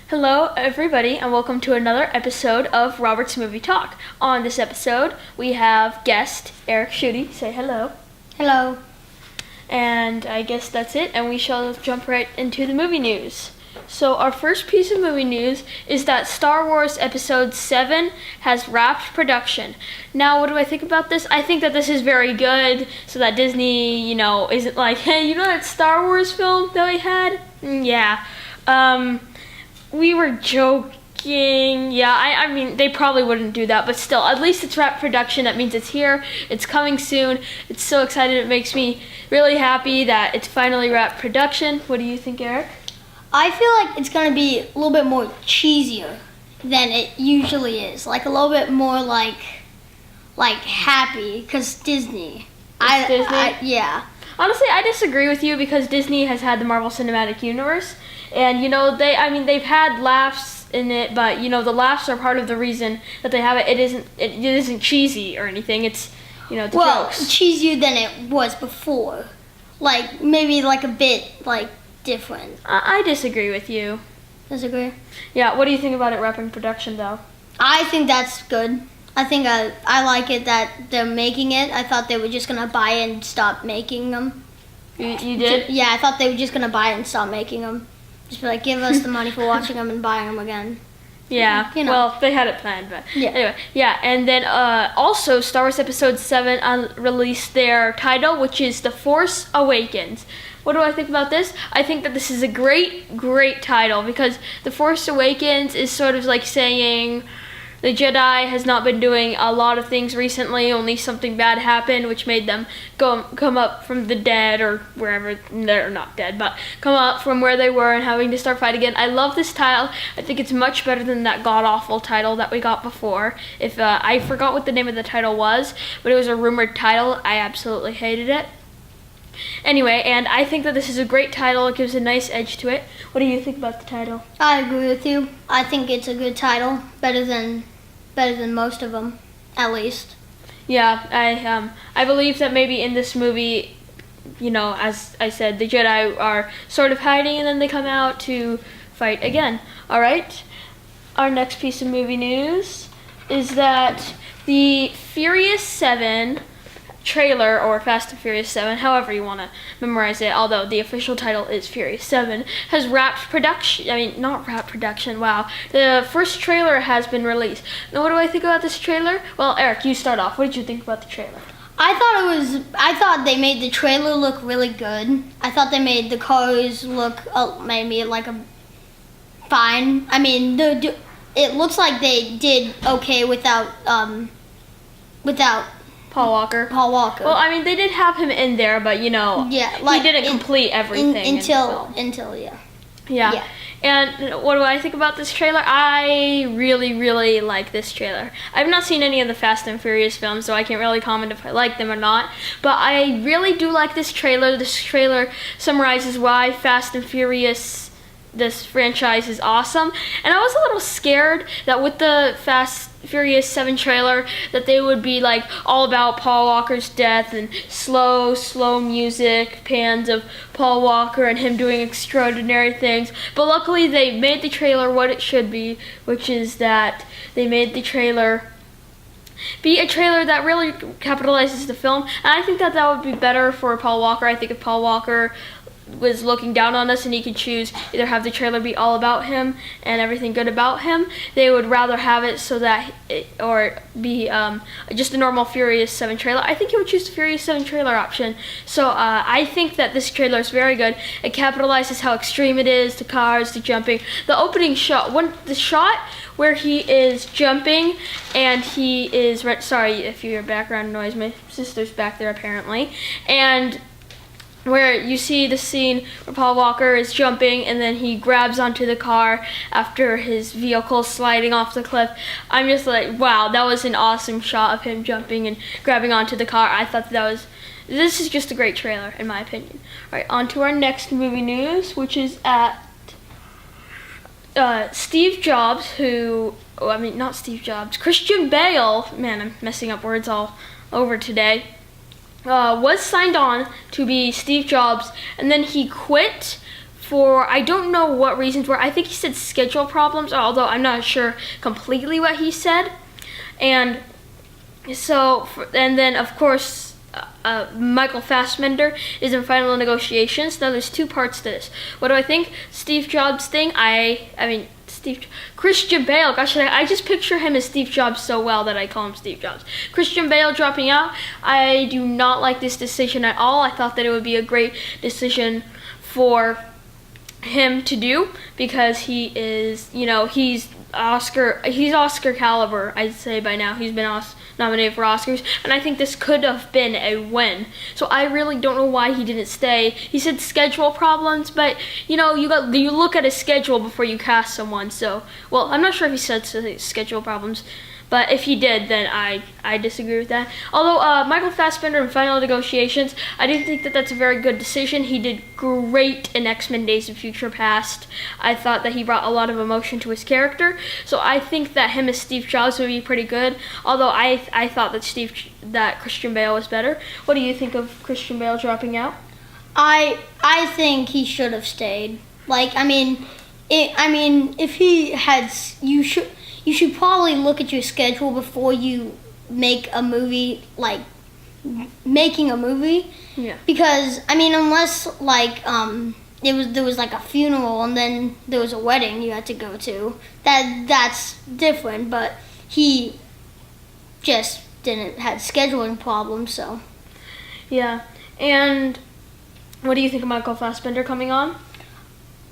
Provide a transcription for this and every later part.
Hello, everybody, and welcome to another episode of Robert's Movie Talk. On this episode, we have guest Eric Schutte. Say hello. Hello. And I guess that's it, and we shall jump right into the movie news. So our first piece of movie news is that Star Wars Episode 7 has wrapped production. Now, what do I think about this? I think that this is very good, so that Disney, isn't like, hey, that Star Wars film that we had? Yeah. We were joking. Yeah, I mean, they probably wouldn't do that, but still, at least it's wrapped production. That means it's here. It's coming soon. It's so excited. It makes me really happy that it's finally wrapped production. What do you think, Eric? I feel like it's going to be a little bit more cheesier than it usually is. Like a little bit more like happy, because Disney. Disney? Yeah. Honestly, I disagree with you because Disney has had the Marvel Cinematic Universe. And, they've had laughs in it, but, the laughs are part of the reason that they have it. It isn't cheesy or anything. It's, the jokes. Well, cheesier than it was before. Like, maybe like a bit, different. I disagree with you. Disagree? Yeah, what do you think about it wrapping production, though? I think that's good. I think I like it that they're making it. I thought they were just going to buy it and stop making them. You did? Yeah, I thought they were just going to buy it and stop making them. Just be like, give us the money for watching them and buying them again. Yeah, well, they had it planned, but yeah. Anyway, yeah, and then also Star Wars Episode 7 released their title, which is The Force Awakens. What do I think about this? I think that this is a great, great title because The Force Awakens is sort of like saying the Jedi has not been doing a lot of things recently, only something bad happened which made them come up from the dead or wherever, they're not dead, but come up from where they were and having to start fighting again. I love this title. I think it's much better than that god-awful title that we got before. If I forgot what the name of the title was, but it was a rumored title. I absolutely hated it. Anyway, and I think that this is a great title. It gives a nice edge to it. What do you think about the title? I agree with you. I think it's a good title, better than most of them, at least. Yeah, I believe that maybe in this movie, as I said, the Jedi are sort of hiding and then they come out to fight again. All right. Our next piece of movie news is that the Furious 7 trailer, or Fast and Furious 7, however you want to memorize it, although the official title is Furious 7, has wrapped production. Not wrapped production, wow. The first trailer has been released. Now, what do I think about this trailer? Well, Eric, you start off. What did you think about the trailer? I thought they made the trailer look really good. I thought they made the cars look maybe like a fine. I mean, it looks like they did okay without Paul Walker. Well, they did have him in there, but yeah, he didn't complete everything until yeah. And what do I think about this trailer? I really, really like this trailer. I've not seen any of the Fast and Furious films, so I can't really comment if I like them or not. But I really do like this trailer. This trailer summarizes why Fast and Furious, this franchise, is awesome. And I was a little scared that with the Fast Furious 7 trailer that they would be like all about Paul Walker's death and slow music pans of Paul Walker and him doing extraordinary things. But luckily they made the trailer what it should be, which is that they made the trailer be a trailer that really capitalizes the film. And I think that would be better for Paul Walker. I think if Paul Walker was looking down on us and he could choose either have the trailer be all about him and everything good about him, they would rather have it so that or be just a normal Furious 7 trailer. I think he would choose the Furious 7 trailer option. So I think that this trailer is very good. It capitalizes how extreme it is, the cars, the jumping, the opening shot, the shot where he is jumping and he is sorry if you hear background noise, my sister's back there apparently, and where you see the scene where Paul Walker is jumping and then he grabs onto the car after his vehicle sliding off the cliff. I'm just like, wow, that was an awesome shot of him jumping and grabbing onto the car. I thought this is just a great trailer in my opinion. All right, on to our next movie news, which is at Steve Jobs, not Steve Jobs, Christian Bale, man, I'm messing up words all over today, was signed on to be Steve Jobs, and then he quit for I don't know what reasons were. I think he said schedule problems, although I'm not sure completely what he said. And so, and then of course, Michael Fassbender is in final negotiations. Now there's two parts to this. What do I think? Steve Jobs thing. Christian Bale. Gosh, I just picture him as Steve Jobs so well that I call him Steve Jobs. Christian Bale dropping out. I do not like this decision at all. I thought that it would be a great decision for him to do because he is, he's Oscar caliber. I'd say by now he's been nominated for Oscars, and I think this could have been a win. So I really don't know why he didn't stay. He said schedule problems, but you look at his schedule before you cast someone. So, well, I'm not sure if he said schedule problems, but if he did, then I disagree with that. Although Michael Fassbender in final negotiations, I didn't think that that's a very good decision. He did great in X-Men Days of Future Past. I thought that he brought a lot of emotion to his character. So I think that him as Steve Jobs would be pretty good. Although I thought that Christian Bale was better. What do you think of Christian Bale dropping out? I think he should have stayed. If he had, you should probably look at your schedule before you make a movie, like making a movie. Yeah. Because unless there was like a funeral and then there was a wedding you had to go to, that's different. But he just had scheduling problems, so. Yeah. And what do you think of Michael Fassbender coming on?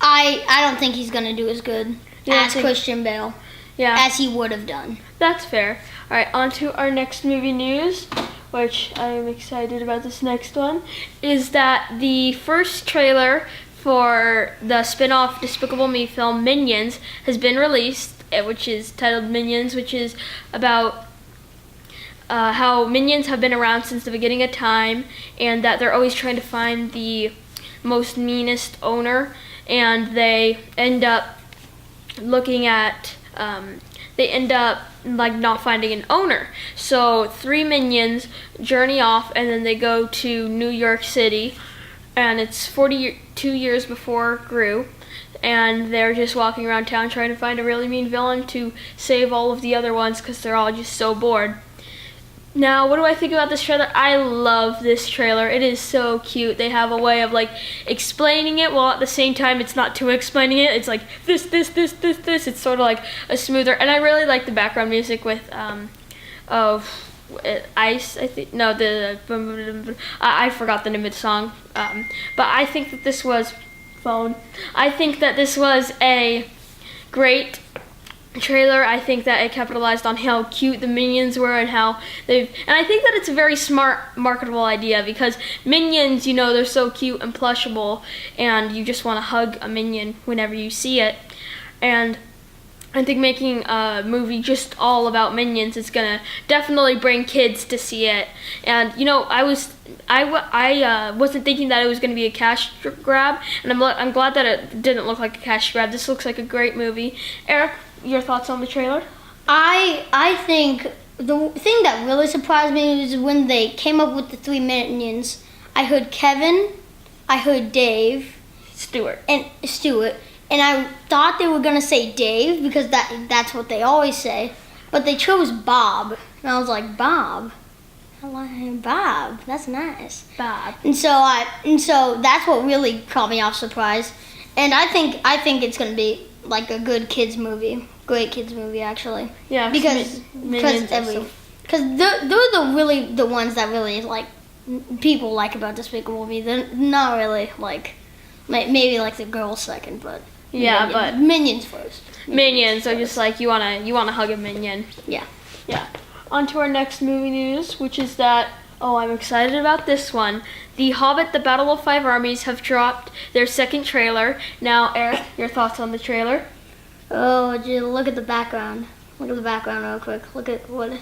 I don't think he's gonna do as good as Christian Bale. Yeah. As he would have done. That's fair. All right, on to our next movie news, which I am excited about this next one, is that the first trailer for the spin-off Despicable Me film Minions has been released, which is titled Minions, which is about how minions have been around since the beginning of time and that they're always trying to find the most meanest owner, and they end up not finding an owner. So 3 minions journey off, and then they go to New York City, and it's 42 years before Gru, and they're just walking around town trying to find a really mean villain to save all of the other ones because they're all just so bored. Now, what do I think about this trailer? I love this trailer. It is so cute. They have a way of explaining it while at the same time it's not too explaining it. It's like this. It's sort of like a smoother. And I really like the background music with Ice. I think I forgot the name of the song. But I think that this was I think that this was a great trailer. I think that it capitalized on how cute the minions were and and I think that it's a very smart marketable idea because minions, they're so cute and plushable, and you just want to hug a minion whenever you see it. And I think making a movie just all about minions is gonna definitely bring kids to see it. And I wasn't thinking that it was gonna be a cash grab, and I'm glad that it didn't look like a cash grab. This looks like a great movie. Eric, your thoughts on the trailer? I think the thing that really surprised me is when they came up with the 3 minions. I heard Kevin, I heard Dave, Stewart, and I thought they were gonna say Dave because that's what they always say, but they chose Bob, and I was like, Bob. I like Bob. That's nice. Bob. And so that's what really caught me off surprise. And I think it's gonna be like a good kids movie, great kids movie actually. Yeah. Because they're the ones that really people like about Despicable Me. They're not really maybe the girls second, but yeah, but Minions first. Minions are just you wanna hug a minion. Yeah. Yeah. On to our next movie news, which is that, I'm excited about this one. The Hobbit, The Battle of Five Armies have dropped their second trailer. Now, Eric, your thoughts on the trailer? Oh, gee, look at the background. Look at the background real quick. Look at what...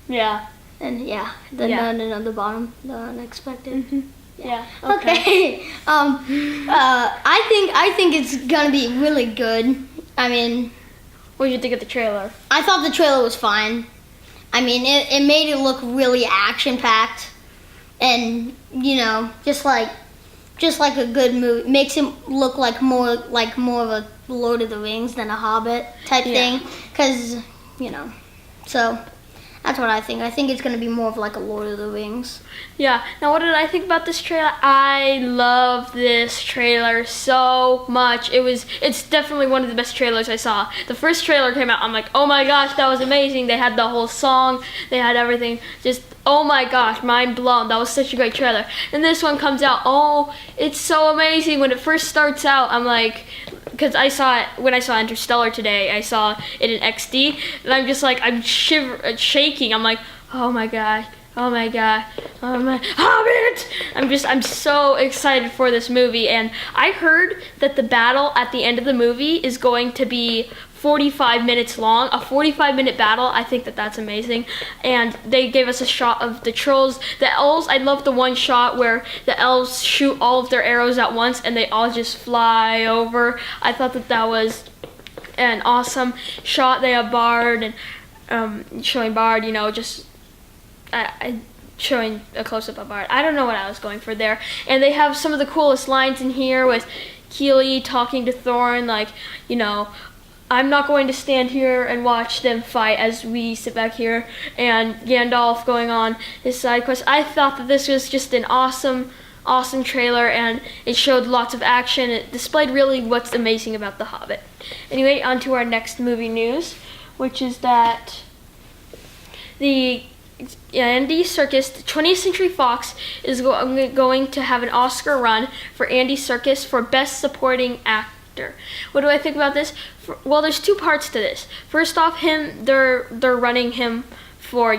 Yeah. And none on the bottom, the unexpected. Mm-hmm. Yeah. Okay. I think it's gonna be really good. What did you think of the trailer? I thought the trailer was fine. It made it look really action-packed, and just just like a good movie. Makes him look like more of a Lord of the Rings than a Hobbit type thing. Because, so that's what I think. I think it's going to be more of like a Lord of the Rings. Yeah. Now, what did I think about this trailer? I love this trailer so much. It's definitely one of the best trailers I saw. The first trailer came out, I'm like, oh my gosh, that was amazing. They had the whole song, they had everything. Just, oh my gosh, mind blown. That was such a great trailer. And this one comes out, oh, it's so amazing. When it first starts out, I'm like, because when I saw Interstellar today, I saw it in XD, and I'm just like, I'm shaking. I'm like, oh my god, Hobbit! I'm so excited for this movie, and I heard that the battle at the end of the movie is going to be 45 minutes long, a 45-minute battle. I think that's amazing. And they gave us a shot of the trolls. The elves, I love the one shot where the elves shoot all of their arrows at once and they all just fly over. I thought that was an awesome shot. They have Bard and showing Bard, showing a close-up of Bard. I don't know what I was going for there. And they have some of the coolest lines in here with Keely talking to Thorin, like, I'm not going to stand here and watch them fight as we sit back here, and Gandalf going on his side quest. I thought that this was just an awesome trailer, and it showed lots of action. It displayed really what's amazing about The Hobbit. Anyway, on to our next movie news, which is that the Andy Serkis, 20th Century Fox, is going to have an Oscar run for Andy Serkis for Best Supporting Actor. What do I think about this? Well, there's two parts to this. First off, they're running him for,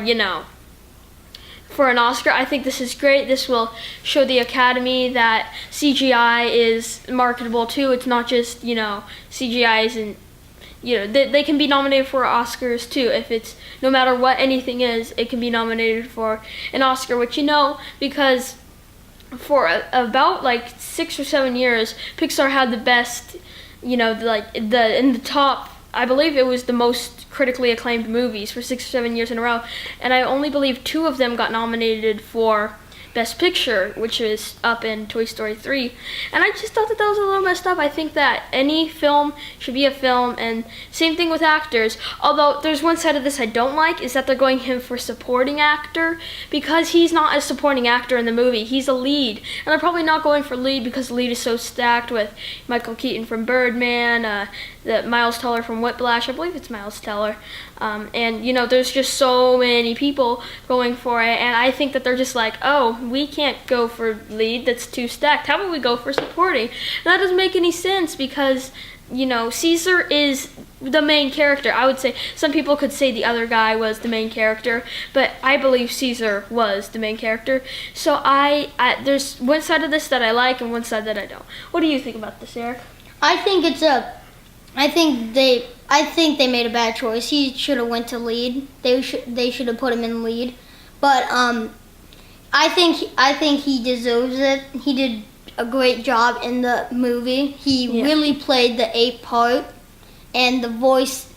for an Oscar. I think this is great. This will show the Academy that CGI is marketable too. It's not just, CGI isn't, they can be nominated for Oscars too. If it's, no matter what anything is, it can be nominated for an Oscar, which because for about 6 or 7 years, Pixar had the best, in the top, I believe it was the most critically acclaimed movies for 6 or 7 years in a row, and I only believe 2 of them got nominated for Best Picture, which is Up in Toy Story 3, and I just thought that was a little messed up. I think that any film should be a film, and same thing with actors. Although there's one side of this I don't like, is that they're going him for supporting actor, because he's not a supporting actor in the movie. He's a lead, and they're probably not going for lead because the lead is so stacked with Michael Keaton from Birdman, the Miles Teller from Whiplash. I believe it's Miles Teller. And there's just so many people going for it, and I think that they're just like, oh, we can't go for lead, that's too stacked. How about we go for supporting? And that doesn't make any sense because, Caesar is the main character. I would say some people could say the other guy was the main character, but I believe Caesar was the main character. So there's one side of this that I like and one side that I don't. What do you think about this, Eric? I think they made a bad choice. He should have went to lead. They should have put him in lead. But I think he deserves it. He did a great job in the movie. He really played the ape part, and the voice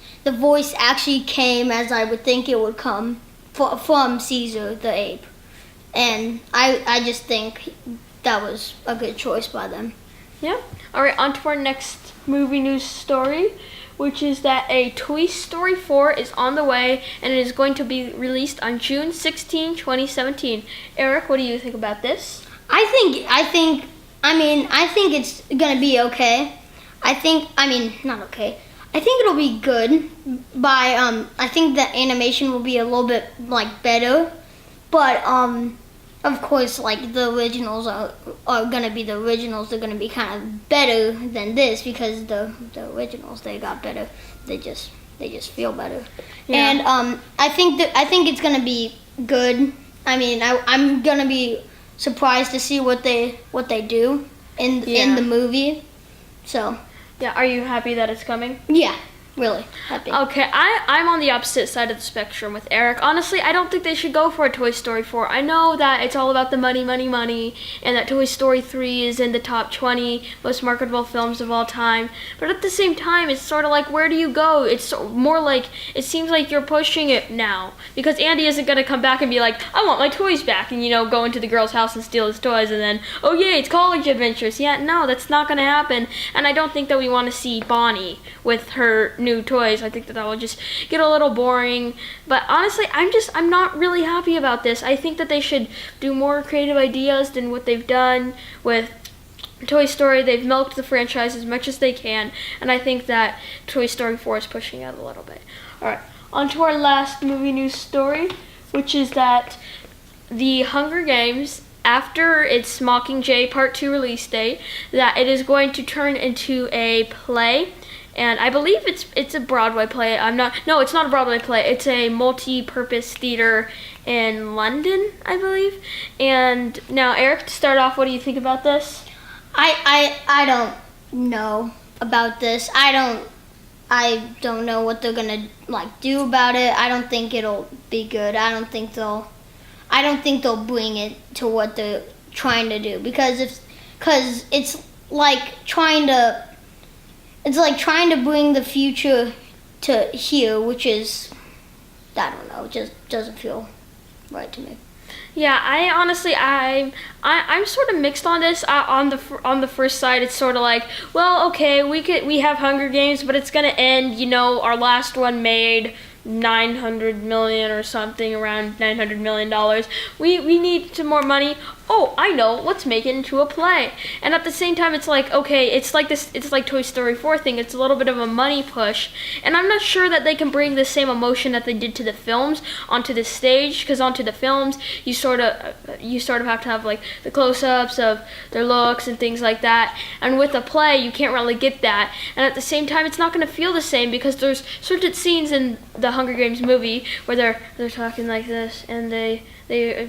actually came as I would think it would come from Caesar the ape. And I just think that was a good choice by them. Yeah. All right, on to our next movie news story, which is that a Toy Story 4 is on the way, and it is going to be released on June 16, 2017. Eric, what do you think about this? I think it's gonna be okay. Not okay. I think it'll be good. I think the animation will be a little bit better, but of course, the originals are gonna be the originals. They're gonna be kind of better than this because the originals, they got better. They just feel better. Yeah. And I think it's gonna be good. I'm gonna be surprised to see what they do in the movie. So. Yeah. Are you happy that it's coming? Yeah. really happy. Okay, I'm on the opposite side of the spectrum with Eric. Honestly, I don't think they should go for a Toy Story 4. I know that it's all about the money, money, money, and that Toy Story 3 is in the top 20 most marketable films of all time. But at the same time, it's sort of like, where do you go? It's more like, it seems like you're pushing it now. Because Andy isn't going to come back and be like, I want my toys back, and, go into the girl's house and steal his toys, and then, oh yeah, it's college adventures. Yeah, no, that's not going to happen. And I don't think that we want to see Bonnie with her new toys. I think that will just get a little boring. But honestly, I'm not really happy about this. I think that they should do more creative ideas than what they've done with Toy Story. They've milked the franchise as much as they can, and I think that Toy Story 4 is pushing it a little bit. Alright, on to our last movie news story, which is that the Hunger Games, after its Mockingjay Part 2 release date, that it is going to turn into a play. And I believe it's a Broadway play. No, it's not a Broadway play. It's a multi-purpose theater in London, I believe. And now, Eric, to start off, what do you think about this? I don't know about this. I don't know what they're gonna do about it. I don't think it'll be good. I don't think they'll bring it to what they're trying to do, because it's like trying to bring the future to here, which is, I don't know, just doesn't feel right to me. Yeah, I honestly, I'm sort of mixed on this. On the first side, it's sort of like, well, okay, we have Hunger Games, but it's gonna end. Our last one made $900 million or something, around $900 million. We need some more money. Oh, I know, let's make it into a play. And at the same time, it's like, okay, it's like Toy Story 4 thing. It's a little bit of a money push. And I'm not sure that they can bring the same emotion that they did to the films onto the stage, because onto the films, you sort of have to have the close-ups of their looks and things like that. And with a play, you can't really get that. And at the same time, it's not going to feel the same, because there's certain scenes in the Hunger Games movie where they're talking like this, and they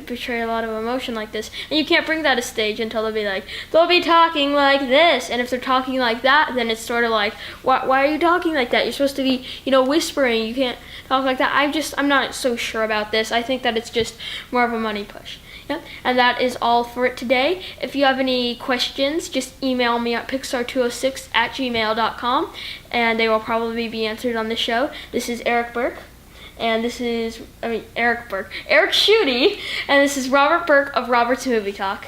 portray a lot of emotion like this, and you can't bring that to stage until they'll be talking like this. And if they're talking like that, then it's sort of like, why are you talking like that? You're supposed to be, whispering. You can't talk like that. I'm not so sure about this. I think that it's just more of a money push. Yep. And that is all for it today. If you have any questions, just email me at pixar206@gmail.com, and they will probably be answered on the show. This is Eric Burke. And this is, Eric Schutte, and this is Robert Burke of Robert's Movie Talk.